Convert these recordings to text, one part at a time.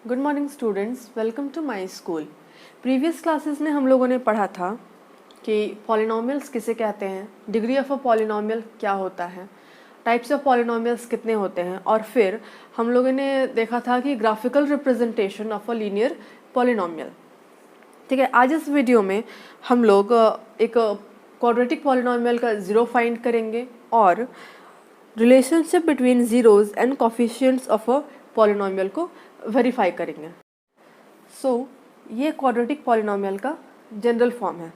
Good morning students, welcome to my school. Previous classes में हम लोगों ने पढ़ा था कि पॉलिनोमियल्स किसे कहते हैं, डिग्री ऑफ अ पॉलिनोमियल क्या होता है, टाइप्स ऑफ पॉलिनोमियल्स कितने होते हैं, और फिर हम लोगों ने देखा था कि graphical representation of a linear polynomial. ठीक है, आज इस वीडियो में हम लोग एक क्वाड्रेटिक पॉलिनोमियल का ज़ीरो फाइंड करेंगे और relationship between zeros and coefficients of a polynomial को वेरीफाई करेंगे। ये क्वाड्रेटिक पॉलिनोमियल का जनरल फॉर्म है।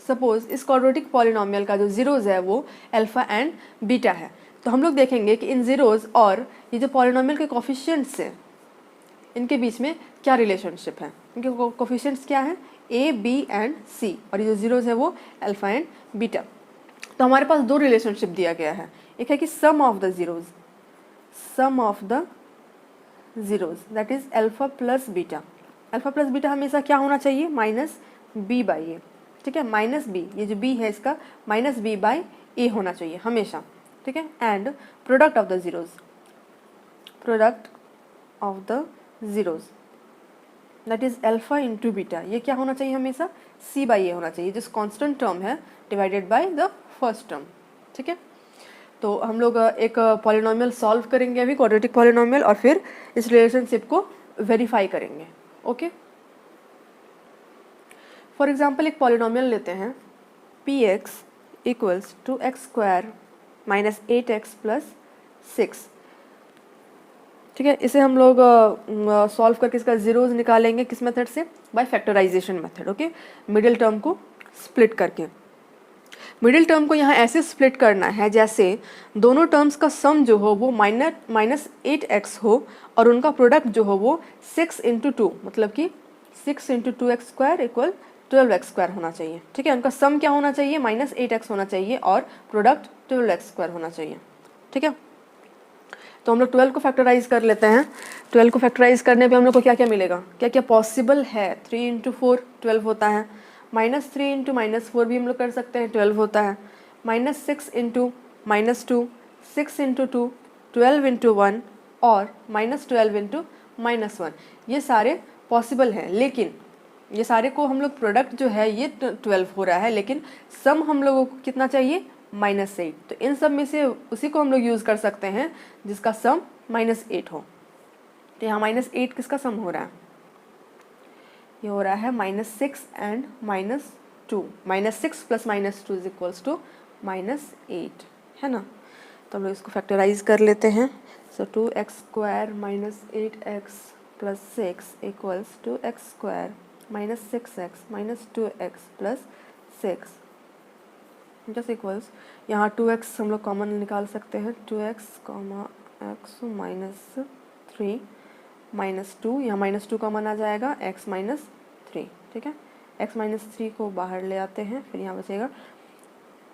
सपोज इस क्वाड्रेटिक पॉलिनोमियल का जो ज़ीरोज़ है वो अल्फ़ा एंड बीटा है। तो हम लोग देखेंगे कि इन ज़ीरोज़ और ये जो पॉलिनोमियल के कोफिशिएंट्स हैं इनके बीच में क्या रिलेशनशिप है। इनके कोफिशिएंट्स क्या हैं, ए, बी एंड सी, और ये जो ज़ीरोज़ है वो अल्फ़ा एंड बीटा। तो हमारे पास दो रिलेशनशिप दिया गया है। एक है कि sum of the zeros, sum of the zeros that is alpha plus beta. Alpha plus beta हमेशा क्या होना चाहिए, माइनस बी बाई ए। ठीक है, माइनस बी, ये जो बी है इसका माइनस बी बाई ए होना चाहिए हमेशा। ठीक है, and product of the zeros, product of the zeros that is alpha into beta, ये क्या होना चाहिए हमेशा, सी बाई ए होना चाहिए, जिस कॉन्स्टेंट टर्म है divided by the first term. ठीक है, तो हम लोग एक पॉलिनोमियल सॉल्व करेंगे अभी, क्वाड्रेटिक पॉलिनोमियल, और फिर इस रिलेशनशिप को वेरीफाई करेंगे। ओके, फॉर एग्जाम्पल एक पॉलिनोमियल लेते हैं, P x equals to x square minus 8x plus 6। ठीक है, इसे हम लोग सॉल्व करके इसका ज़ीरोज़ निकालेंगे किस मेथड से, by factorization method. Okay, middle term को स्प्लिट करके। मिडिल टर्म को यहाँ ऐसे स्प्लिट करना है जैसे दोनों टर्म्स का सम जो हो वो माइनस 8x हो और उनका प्रोडक्ट जो हो वो 6 इंटू 2, मतलब कि 6 into 2x square equal 12x square होना चाहिए। ठीक है, उनका सम क्या होना चाहिए, माइनस 8x होना चाहिए और प्रोडक्ट 12x स्क्वायर होना चाहिए। ठीक है, तो हम लोग 12 को फैक्टराइज कर लेते हैं। 12 को फैक्टराइज करने पे हम लोग को क्या क्या मिलेगा, क्या क्या पॉसिबल है। 3 इंटू 4 12 होता है, माइनस 3 इंटू माइनस 4 भी हम लोग कर सकते हैं, 12 होता है, minus 6 into minus 2, 6 into 2, 12 into 1 और माइनस 12 इंटू माइनस 1, ये सारे पॉसिबल हैं। लेकिन ये सारे को हम लोग प्रोडक्ट जो है ये 12 हो रहा है, लेकिन सम हम लोगों को कितना चाहिए, -8। तो इन सब में से उसी को हम लोग यूज़ कर सकते हैं जिसका सम -8 हो। तो यहाँ -8 किसका सम हो रहा है, ये हो रहा है -6 and -2, -6 plus -2 is equals to -8, है ना। तो हम लोग इसको फैक्टराइज कर लेते हैं। So 2x square minus 8x plus 6 equals to x square minus 6x minus 2x plus 6 just equals, यहाँ 2x हम लोग कॉमन निकाल सकते हैं, 2x x माइनस 3 माइनस 2, यहाँ -2 कॉमन आ जाएगा, x माइनस 3। ठीक है, x माइनस 3 को बाहर ले आते हैं, फिर यहाँ बचेगा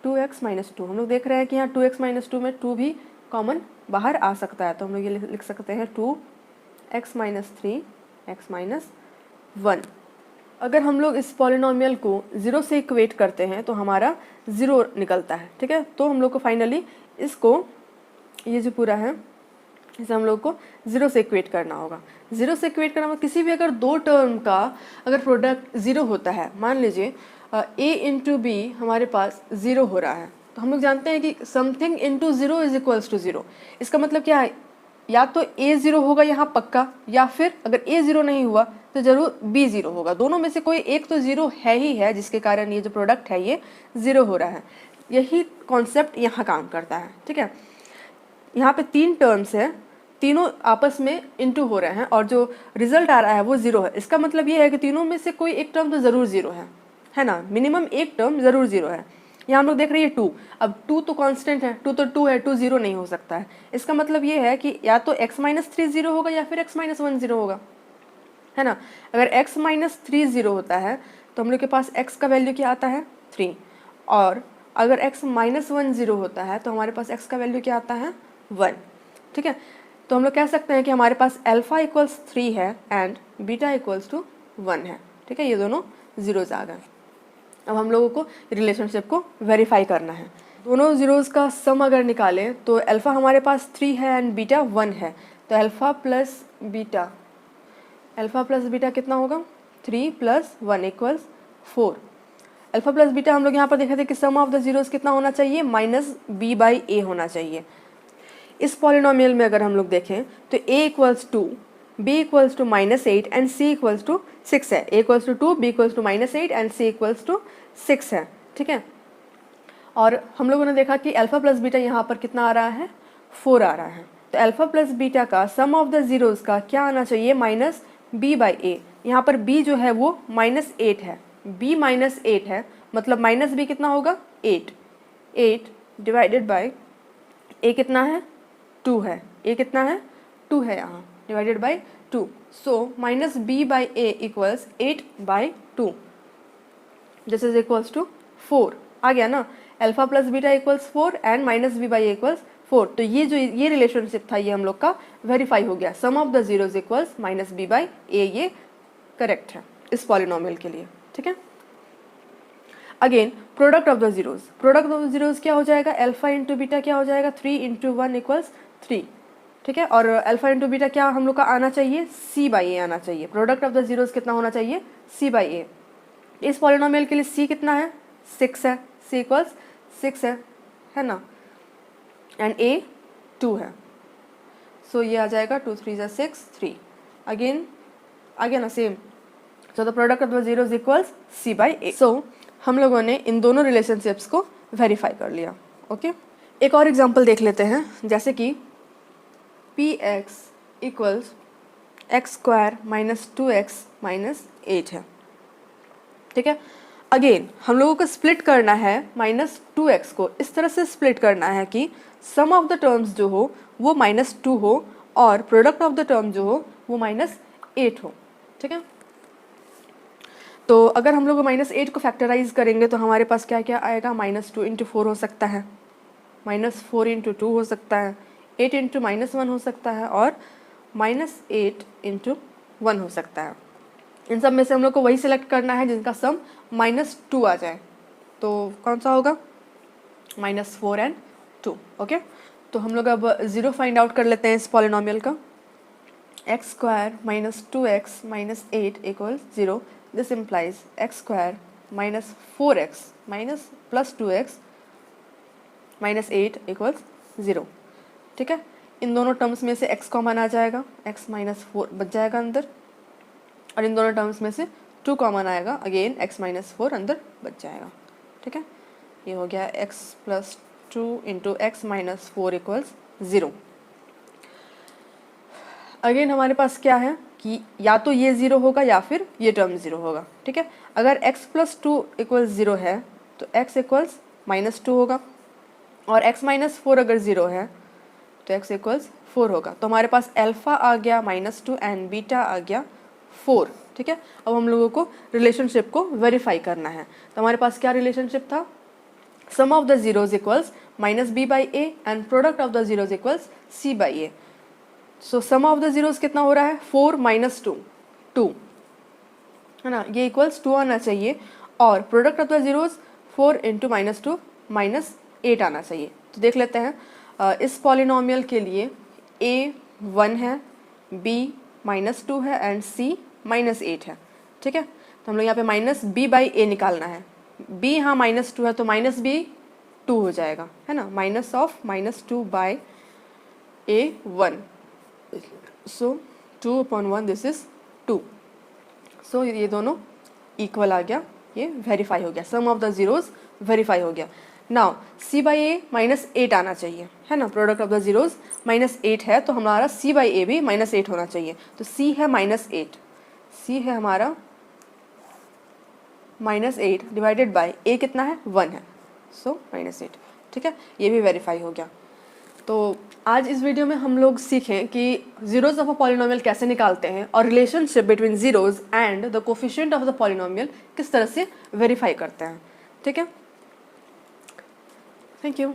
2x माइनस 2। हम लोग देख रहे हैं कि यहाँ 2x माइनस 2 में 2 भी कॉमन बाहर आ सकता है, तो हम लोग ये लिख सकते हैं 2x माइनस 3 x माइनस 1। अगर हम लोग इस पॉलिनोमियल को 0 से इक्वेट करते हैं तो हमारा 0 निकलता है। ठीक है, तो हम लोग को फाइनली इसको, ये जो पूरा है इसे हम लोग को 0 से इक्वेट करना होगा। 0 से इक्वेट करना मतलब किसी भी अगर दो टर्म का अगर प्रोडक्ट 0 होता है, मान लीजिए a इंटू बी हमारे पास 0 हो रहा है, तो हम लोग जानते हैं कि something into 0 is equals to 0। इसका मतलब क्या है, या तो a 0 होगा यहाँ पक्का, या फिर अगर a 0 नहीं हुआ तो जरूर b 0 होगा। दोनों में से कोई एक तो 0 है ही है, जिसके कारण ये जो प्रोडक्ट है ये 0 हो रहा है। यही कॉन्सेप्ट यहाँ काम करता है। ठीक है, यहाँ पे 3 टर्म्स है, तीनों आपस में इंटू हो रहे हैं और जो रिजल्ट आ रहा है वो 0 है। इसका मतलब ये है कि तीनों में से कोई एक टर्म तो ज़रूर 0 है ना, मिनिमम एक टर्म ज़रूर 0 है। यहाँ हम लोग देख रहे हैं 2, अब 2 तो कांस्टेंट है, 2 तो 2 है, 2 0 नहीं हो सकता है। इसका मतलब ये है कि या तो x माइनस 3 0 होगा या फिर x माइनस 1 0 होगा, है ना। अगर x माइनस 3 0 होता है तो हम लोग के पास x का वैल्यू क्या आता है, 3, और अगर x माइनस 1 0 होता है तो हमारे पास x का वैल्यू क्या आता है, 1। ठीक है, तो हम लोग कह सकते हैं कि हमारे पास अल्फा इक्वल्स 3 है एंड बीटा इक्वल्स टू 1 है। ठीक है, ये दोनों ज़ीरोज़ आ गए। अब हम लोगों को रिलेशनशिप को वेरीफाई करना है। दोनों ज़ीरोज़ का सम अगर निकालें तो अल्फ़ा हमारे पास 3 है एंड बीटा 1 है, तो alpha plus beta alpha plus beta कितना होगा 3 + 1 = 4। अल्फ़ा प्लस बीटा हम लोग यहाँ पर देखे थे कि सम ऑफ द जीरोस कितना होना चाहिए -b/a होना चाहिए। इस पॉलिनोमियल में अगर हम लोग देखें तो a = 2, b = -8 एंड c = 6 है। a = 2, b = -8 एंड c = 6 है। ठीक है, और हम लोगों ने देखा कि अल्फ़ा प्लस बीटा यहाँ पर कितना आ रहा है 4 आ रहा है। तो अल्फ़ा प्लस बीटा का सम ऑफ द जीरोस का क्या आना चाहिए -b/a। यहाँ पर b जो है वो -8 है, b -8 है, मतलब -b कितना होगा 8 डिवाइडेड बाय a कितना है 2 है, a कितना है 2 है यहाँ, divided by 2। So -b/a = 8/2, this is equals to 4। आ गया ना, alpha plus beta = 4 and -b/a = 4। तो ये रिलेशनशिप था, ये हम लोग का वेरीफाई हो गया। Sum of the zeros equals -b/a, ये करेक्ट है इस पॉलिनोमियल के लिए। ठीक है, again product of the zeros, product of the zeros क्या हो जाएगा, अल्फ़ा इंटू बीटा क्या हो जाएगा 3 × 1 = 3। ठीक है, और अल्फ़ा इंटू बीटा क्या हम लोग का आना चाहिए c/a आना चाहिए। प्रोडक्ट ऑफ द जीरोस कितना होना चाहिए c/a। इस पॉलिनोमियल के लिए c कितना है 6 है, c = 6 है ना, एंड a 2 है। सो ये आ जाएगा 2 × 3 = 6, 3। अगेन आ गया ना same. So the product of the zeros equals c/a। सो हम लोगों ने इन दोनों रिलेशनशिप्स को वेरीफाई कर लिया। ओके, एक और एग्जांपल देख लेते हैं, जैसे कि px = x² - 2x - 8 है। ठीक है, अगेन हम लोगों को स्प्लिट करना है -2x को इस तरह से स्प्लिट करना है कि सम ऑफ द टर्म्स जो हो वो -2 हो और प्रोडक्ट ऑफ द टर्म जो हो वो -8 हो। ठीक है, तो अगर हम लोग -8 को फैक्टराइज करेंगे तो हमारे पास क्या क्या आएगा, -2 × 4 हो सकता है, -4 × 2 हो सकता है, 8 × -1 हो सकता है, और -8 × 1 हो सकता है। इन सब में से हम लोग को वही सिलेक्ट करना है जिनका सम -2 आ जाए। तो कौन सा होगा, -4 एंड 2। ओके, तो हम लोग अब 0 फाइंड आउट कर लेते हैं इस पॉलिनोमियल का। x² - 2x - 8 = 0। This implies x² - 4x + 2x - 8 = 0। ठीक है, इन दोनों टर्म्स में से x कॉमन आ जाएगा, x - 4 बच जाएगा अंदर, और इन दोनों टर्म्स में से 2 कॉमन आएगा, अगेन x - 4 अंदर बच जाएगा। ठीक है, ये हो गया x + 2 × x - 4 = 0। अगेन हमारे पास क्या है कि या तो ये 0 होगा या फिर ये टर्म 0 होगा। ठीक है, अगर x + 2 = 0 है तो x = -2 होगा, और x - 4 अगर 0 है तो x = 4 होगा। तो हमारे पास अल्फ़ा आ गया -2 एंड बीटा आ गया 4। ठीक है, अब हम लोगों को रिलेशनशिप को वेरीफाई करना है। तो हमारे पास क्या रिलेशनशिप था, sum of the zeros equals -b/a and product of the zeros equals c/a। So sum of the zeros कितना हो रहा है 4 - 2 2 है ना, ये इक्वल्स 2 आना चाहिए, और प्रोडक्ट ऑफ द जीरोस 4 × -2 -8 आना चाहिए। तो देख लेते हैं इस पॉलिनोमियल के लिए a 1 है, b -2 है एंड c -8 है। ठीक है, तो हम लोग यहाँ पे -b/a निकालना है। b यहाँ -2 है तो -b 2 हो जाएगा, है ना, -2/a 1। So 2/1 this is 2। सो ये दोनों इक्वल आ गया, ये वेरीफाई हो गया, sum of the zeros verify हो गया। नाउ c/a -8 आना चाहिए, है ना, प्रोडक्ट ऑफ द जीरोस -8 है तो हमारा c/a भी -8 होना चाहिए। तो c है -8, c है हमारा -8 डिवाइडेड बाय a कितना है 1 है, सो -8। ठीक है, ये भी वेरीफाई हो गया। तो आज इस वीडियो में हम लोग सीखें कि जीरोस ऑफ अ पॉलिनोमियल कैसे निकालते हैं और relationship between zeros and the coefficient of the polynomial किस तरह से वेरीफाई करते हैं। ठीक है, थैंक यू।